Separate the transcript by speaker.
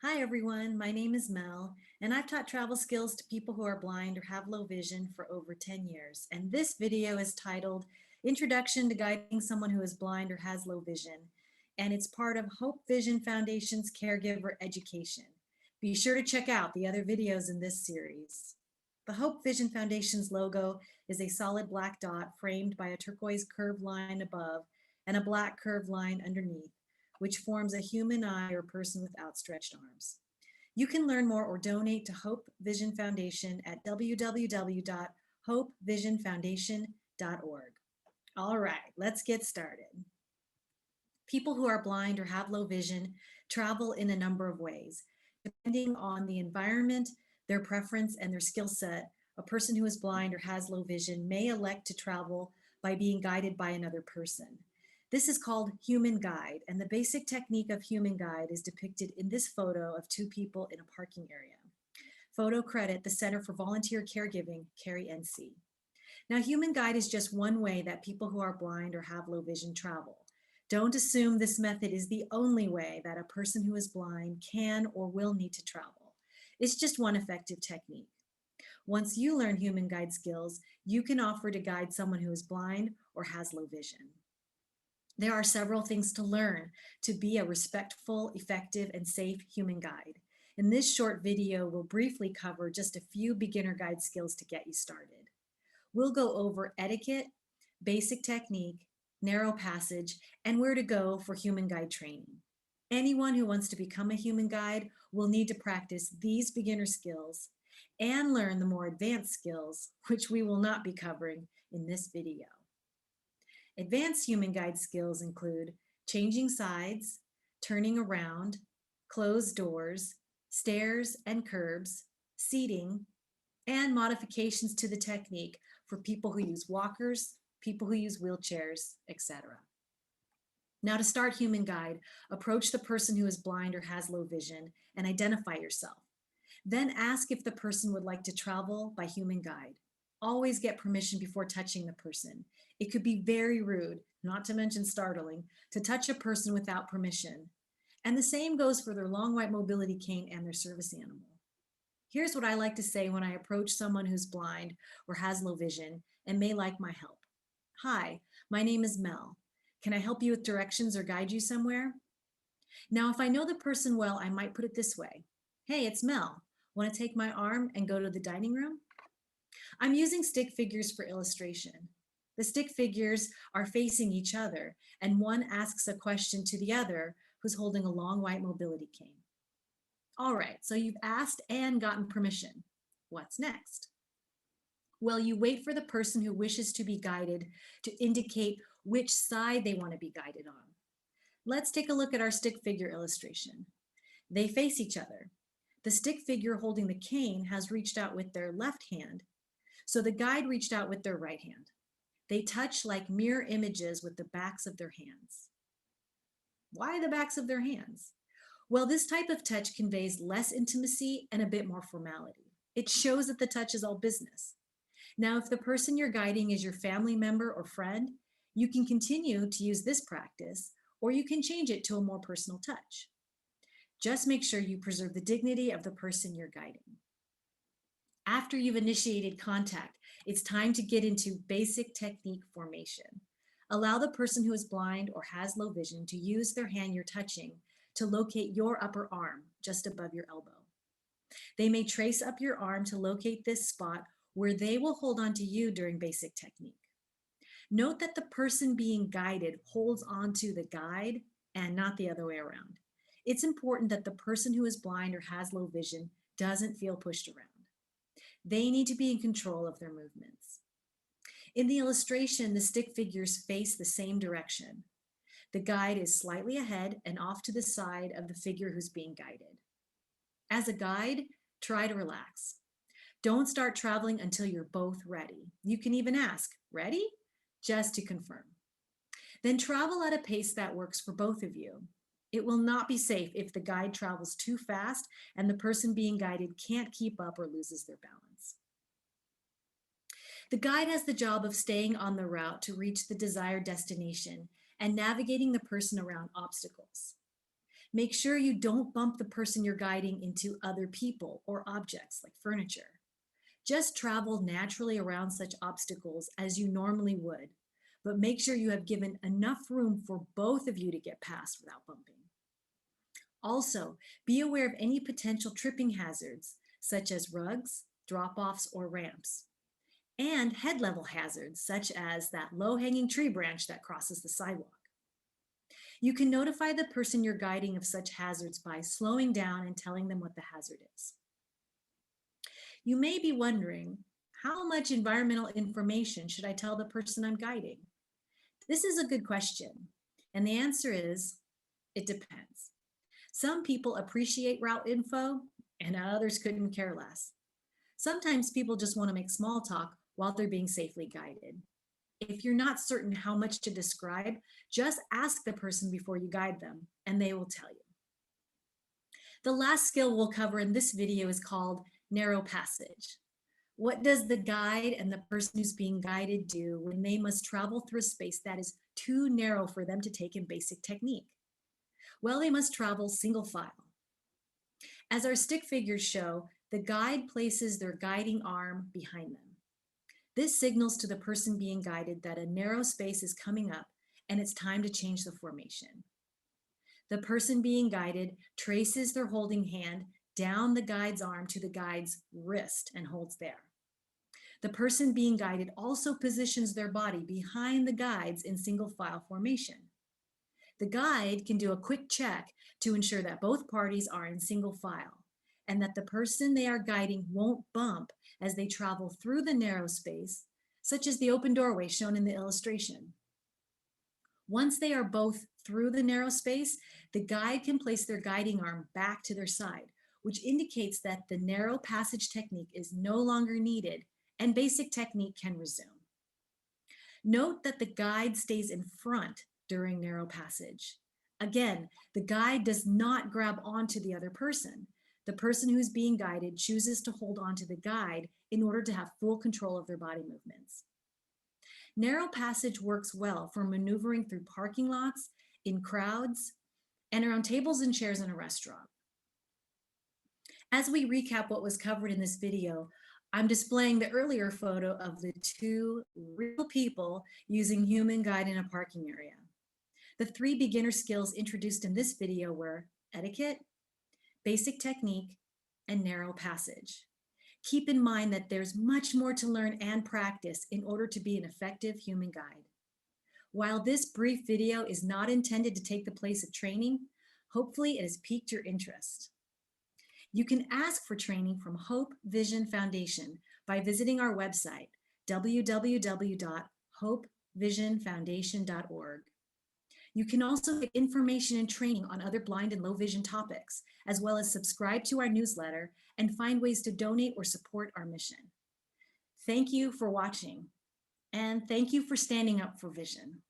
Speaker 1: Hi everyone, my name is Mel, and I've taught travel skills to people who are blind or have low vision for over 10 years. And this video is titled Introduction to Guiding Someone Who is Blind or Has Low Vision, and it's part of Hope Vision Foundation's Caregiver Education. Be sure to check out the other videos in this series. The Hope Vision Foundation's logo is a solid black dot framed by a turquoise curved line above and a black curved line underneath, which forms a human eye or person with outstretched arms. You can learn more or donate to Hope Vision Foundation at www.hopevisionfoundation.org. All right, let's get started. People who are blind or have low vision travel in a number of ways. Depending on the environment, their preference, and their skill set, a person who is blind or has low vision may elect to travel by being guided by another person. This is called human guide, and the basic technique of human guide is depicted in this photo of two people in a parking area. Photo credit the Center for Volunteer Caregiving, CARE NC. Now, human guide is just one way that people who are blind or have low vision travel. Don't assume this method is the only way that a person who is blind can or will need to travel. It's just one effective technique. Once you learn human guide skills, you can offer to guide someone who is blind or has low vision. There are several things to learn to be a respectful, effective, and safe human guide. In this short video, we'll briefly cover just a few beginner guide skills to get you started. We'll go over etiquette, basic technique, narrow passage, and where to go for human guide training. Anyone who wants to become a human guide will need to practice these beginner skills and learn the more advanced skills, which we will not be covering in this video. Advanced human guide skills include changing sides, turning around, closed doors, stairs and curbs, seating, and modifications to the technique for people who use walkers, people who use wheelchairs, etc. Now, to start human guide, approach the person who is blind or has low vision and identify yourself. Then ask if the person would like to travel by human guide. Always get permission before touching the person. It could be very rude, not to mention startling, to touch a person without permission. And the same goes for their long white mobility cane and their service animal. Here's what I like to say when I approach someone who's blind or has low vision and may like my help. Hi, my name is Mel. Can I help you with directions or guide you somewhere? Now, if I know the person well, I might put it this way. Hey, it's Mel. Want to take my arm and go to the dining room? I'm using stick figures for illustration. The stick figures are facing each other, and one asks a question to the other who's holding a long white mobility cane. All right, so you've asked and gotten permission. What's next? Well, you wait for the person who wishes to be guided to indicate which side they want to be guided on. Let's take a look at our stick figure illustration. They face each other. The stick figure holding the cane has reached out with their left hand, so the guide reached out with their right hand. They touch like mirror images with the backs of their hands. Why the backs of their hands? Well, this type of touch conveys less intimacy and a bit more formality. It shows that the touch is all business. Now, if the person you're guiding is your family member or friend, you can continue to use this practice, or you can change it to a more personal touch. Just make sure you preserve the dignity of the person you're guiding. After you've initiated contact, it's time to get into basic technique formation. Allow the person who is blind or has low vision to use their hand you're touching to locate your upper arm just above your elbow. They may trace up your arm to locate this spot where they will hold on to you during basic technique. Note that the person being guided holds onto the guide and not the other way around. It's important that the person who is blind or has low vision doesn't feel pushed around. They need to be in control of their movements. In the illustration, the stick figures face the same direction. The guide is slightly ahead and off to the side of the figure who's being guided. As a guide, try to relax. Don't start traveling until you're both ready. You can even ask, ready? Just to confirm. Then travel at a pace that works for both of you. It will not be safe if the guide travels too fast and the person being guided can't keep up or loses their balance. The guide has the job of staying on the route to reach the desired destination and navigating the person around obstacles. Make sure you don't bump the person you're guiding into other people or objects like furniture. Just travel naturally around such obstacles as you normally would, but make sure you have given enough room for both of you to get past without bumping. Also, be aware of any potential tripping hazards, such as rugs, drop-offs, or ramps, and head level hazards, such as that low-hanging tree branch that crosses the sidewalk. You can notify the person you're guiding of such hazards by slowing down and telling them what the hazard is. You may be wondering, how much environmental information should I tell the person I'm guiding? This is a good question, and the answer is, it depends. Some people appreciate route info and others couldn't care less. Sometimes people just want to make small talk while they're being safely guided. If you're not certain how much to describe, just ask the person before you guide them and they will tell you. The last skill we'll cover in this video is called narrow passage. What does the guide and the person who's being guided do when they must travel through a space that is too narrow for them to take in basic technique? Well, they must travel single file. As our stick figures show, the guide places their guiding arm behind them. This signals to the person being guided that a narrow space is coming up and it's time to change the formation. The person being guided traces their holding hand down the guide's arm to the guide's wrist and holds there. The person being guided also positions their body behind the guides in single file formation. The guide can do a quick check to ensure that both parties are in single file and that the person they are guiding won't bump as they travel through the narrow space, such as the open doorway shown in the illustration. Once they are both through the narrow space, the guide can place their guiding arm back to their side, which indicates that the narrow passage technique is no longer needed and basic technique can resume. Note that the guide stays in front during narrow passage. Again, the guide does not grab onto the other person. The person who's being guided chooses to hold onto the guide in order to have full control of their body movements. Narrow passage works well for maneuvering through parking lots, in crowds, and around tables and chairs in a restaurant. As we recap what was covered in this video, I'm displaying the earlier photo of the two real people using human guide in a parking area. The 3 beginner skills introduced in this video were etiquette, basic technique, and narrow passage. Keep in mind that there's much more to learn and practice in order to be an effective human guide. While this brief video is not intended to take the place of training, hopefully it has piqued your interest. You can ask for training from Hope Vision Foundation by visiting our website, www.hopevisionfoundation.org. You can also get information and training on other blind and low vision topics, as well as subscribe to our newsletter and find ways to donate or support our mission. Thank you for watching, and thank you for standing up for vision.